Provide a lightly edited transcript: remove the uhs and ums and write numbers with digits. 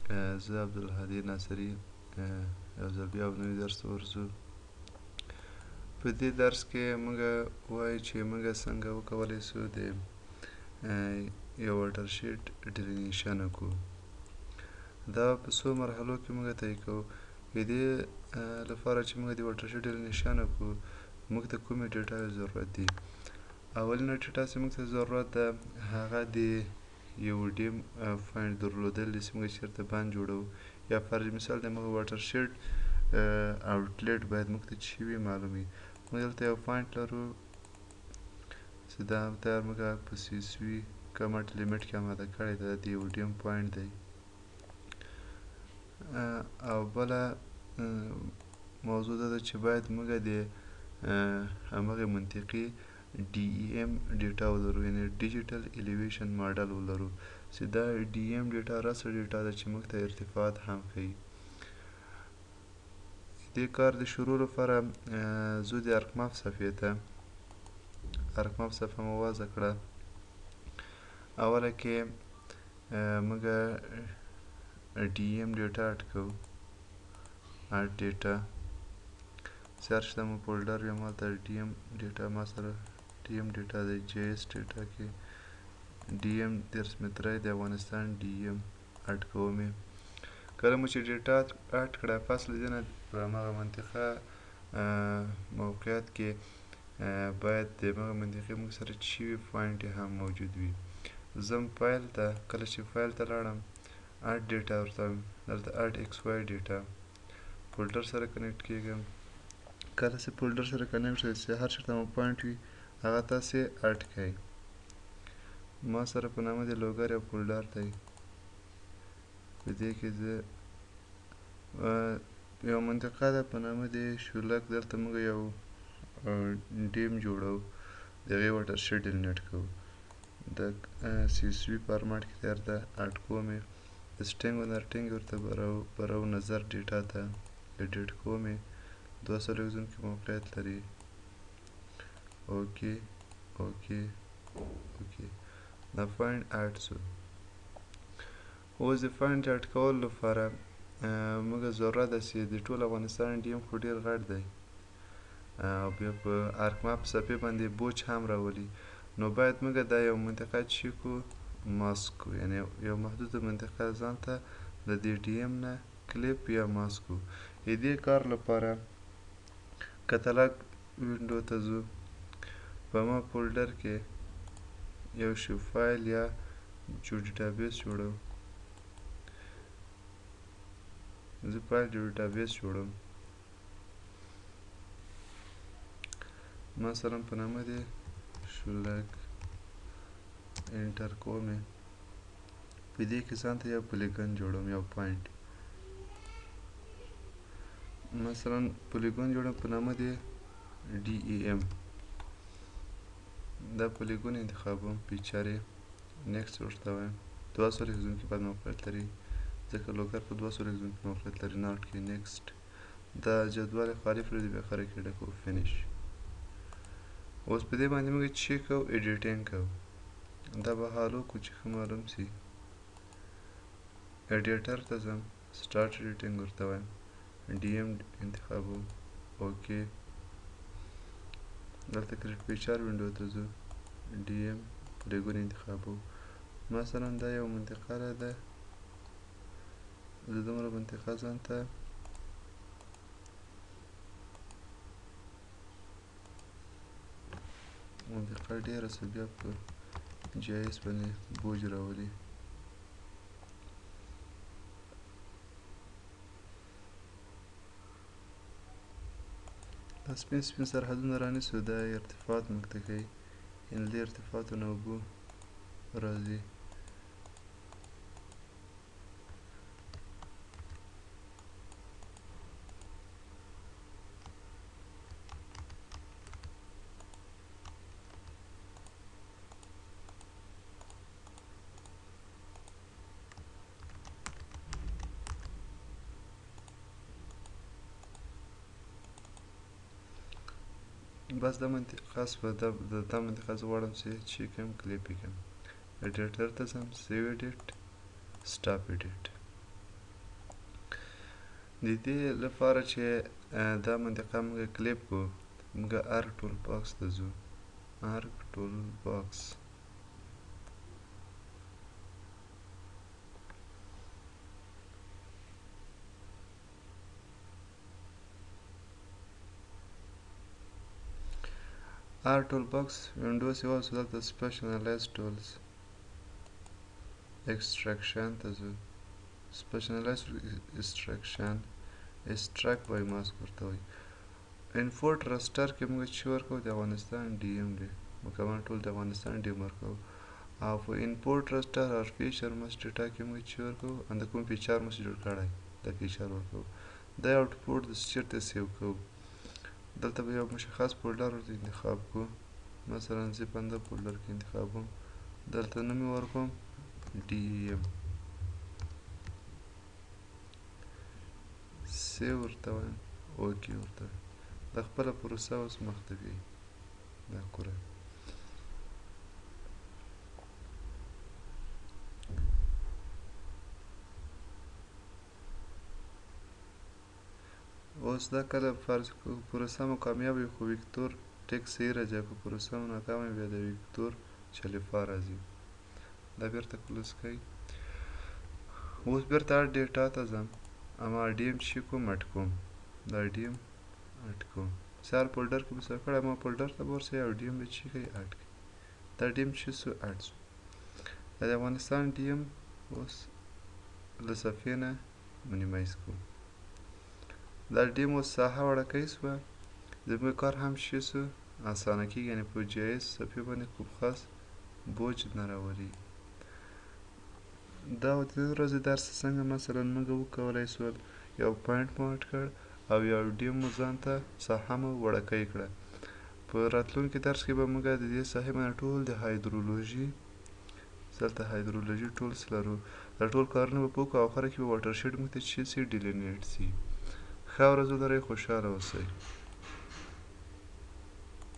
زه عبدالهادي ناصري یو ځل بیا نوي درس ته ورځو. په دې درس کې موږ وایو چې موږ څنګه وکولی سو د یو واټرشید ډیلینیشن وکړو. دا په څو مرحلو کې موږ طی کوو. د دې لپاره چې موږ د واټرشید ډیلینیشن وکړو موږ ته کومې ډیټا ضرورت دي. اولینه ډیټا چې موږ ته ضرورت ده هغه د یو ډیم پوینټ درلودل دي چې موږ چېرته بند جوړوو، یا فرض مثال د موږ واټرشید آوټلیټ باید موږ ته چی وي معلوم وي. موږ دلته یو پوینټ لرو چې دا تیار موږ په CSV کمنټ لیمټ کې اماده کړی ده، د یو ډیم پوینټ دی. او بله موضوع دا ده چې باید موږ د همغې منطقې DEM ډیټا ولرو، یعنې ډیجیټل الیویشن ماډل ولرو چې دا DEM ډیټا راسه ډیټا ده چې موږ ته ارتفاعات هم ښیي. دې کار د شروع لپاره ځو د ارک مپ صفحې ته. ارک مپ صفحه مو وضع کړه. اوله کې موږ DEM ډیټا اډ کوو. اډ ډیټا سرچ ته مو فولډر وي، همالته DEM ډیټا ما سره DEM ډیټا دی. GIS ډیټا کې DEM 13 متری د افغانستان DEM اډ کوم. کله مو چې ډیټا اډ کړه پس له دې نه په همغه منطقه موقعیت کې باید د همغه منطقې موږ سره چې وي پوینټ هم موجود وي. زم فایل ته کله چې فایل ته لاړم اډ ډیټا ورته وایم، دلته اډ XY ډیټا فولډر سره کنیکټ کېږم. کله چې فولډر سره کنیکټ شئ چې هر چېرته مو پوینټ وي هغه تاسې اډ کړئ. ما سره په نامه د لوګر یو فولډر دی، په دې کې زه یو منطقه ده په نامه د شولک، دلته موږ یو ډیم جوړوو، د هغې واټرشید ډیلینیټ کوو. د CSV فارمټ کې تیار ده اډ کوم. سټینګ و نرټینګ ورته برو نظر ډیټا ته ایډیټ کوم. 200 ځونکي موقعیت لري. اوکې اوکې اوکې. دا پوینټ اډ شو. اوس د پوینټ اډ کولو لپاره موږ ضرورت ده چې د ټول افغانستان DEM خو ډېر غټ دی او بیا په ارک مپ صفحې باندې بوج هم راولي، نو باید موږ دا یو منطقه چې کړو ماسک کړو، یعنې یو محدوده منطقه ځان ته د دې DEM نه کلیپ یا ماسک کړو. د دې کار لپاره کتلاګ وینډو ته ځو. په ما فولډر کې یو شی فایل یا ډیټابیس جوړوم. زه فایل ډیټابیس جوړوم، مثلا په نامه دی شولک. انټر کوم. په دې کې ځان ته یو پولیګن جوړوم، یو پوینټ مثلا پولیګون جوړوم په نامه دی DEM. دا پولیګون انتخابوم، پیکچر یې نیکسټ ورته وایم. 200 ځونکي باید موقعیت لري ځکه لوګر په 200 ځونکي موقعیت لري. ناټ کې نیکسټ. دا جدول خالي پرېږدي، بیا خره کې ډکوو فینیش. اوس په دې باندې موږ چې کوو ایډیټینګ کوو. دا به حالو کو چې ښه معلوم سي. ایډیټر ته ځم، سټارټ ایډیټینګ ورته وایم. DEM انتخابوم. اوکې. دلته کریټ پیکچر وینډو ته ځو. DEM پولیګون انتخابوم. مثلا دا یو منطقه ده، زه دومره منطقه ځان ته منطقه ډېره څه بیا په GIS باندې بوج راولي. دا سپین سپین سرحدونه رانیسو، دا ارتفاعات موږ ته ښیي، یعنې له دې ارتفاعاتو نه اوبه راځي. بس دا منطقه شوه. دا منطقه زه غواړم چې کوم کلیپ یې کړم. ایډیټر ته ځم، سیو ایډیټ، سټاپ ایډیټ. د دې لپاره چې دا منطقه موږ کلیپ کړو موږ ارک ټول باکس ته ځو ارک ټول باکس Arc toolbox Windows یوازې دلته specialized tools extraction ته ځو specialized extraction extract by mask ورته وایي import raster کې موږ چې ورکوو د افغانستان DM دی مکمل ټول د افغانستان DM ورکوو او په import raster or feature mask data کې موږ چې ورکوو د کوم فیچر مو جوړ کړی دا فیچر ورکوو دا output د چیرته سیو کوو دلته به یو مشخص فولډر ورته انتخاب کو مثلا زه په همدا فولډر کې انتخاب کوم دلته نوم یې ورکوم DEM سیو ورته وایم اوکې ورته د خپله پروسه اوس مخته بیایي دا کوره اوس دا کله فرض کړو پروسه مو کامیاب وي خو ویکتور ټیک صحیح راځي که پروسه مو ناکامه وي بیا د ویکتور چلیفا راځي دا بیرته کلوز کړئ اوس بیرته ډیټا ته ځم اما ډیم چې کوم اټ کوم دا ډیم اټ کوم سر فولډر کې به څه کړی ما فولډر ته به ورسئ او ډیم به چې کوئ اټ کړئ دا ډیم چې سو اټ سو دا د افغانستان ډیم اوس له صفحې نه منیمایز کوم دا ډیم اوس ساحه وړوکی سوه زموږ کار هم ښه سو اسانه کېږي یعنې په GIS صفحې باندې کوم خاص بوج نه راولي دا د نن ورځې درس څنګه مثلا موږ وکولی سول یو پوینټ مو اټ کړ او یو ډیم مو ځان ته ساحه مو وړوکی کړه په راتلونکي درس کې به موږ د دې ساحې باندې ټول د هایدرولوژي دلته هایدرولوژي ټولس لرو دا ټول کارونه به وکړو او اخره کې به واټر شید موږ ته چې سي ډیلینیټ سي ښه ورځ ولرئ خوشحاله اوسئ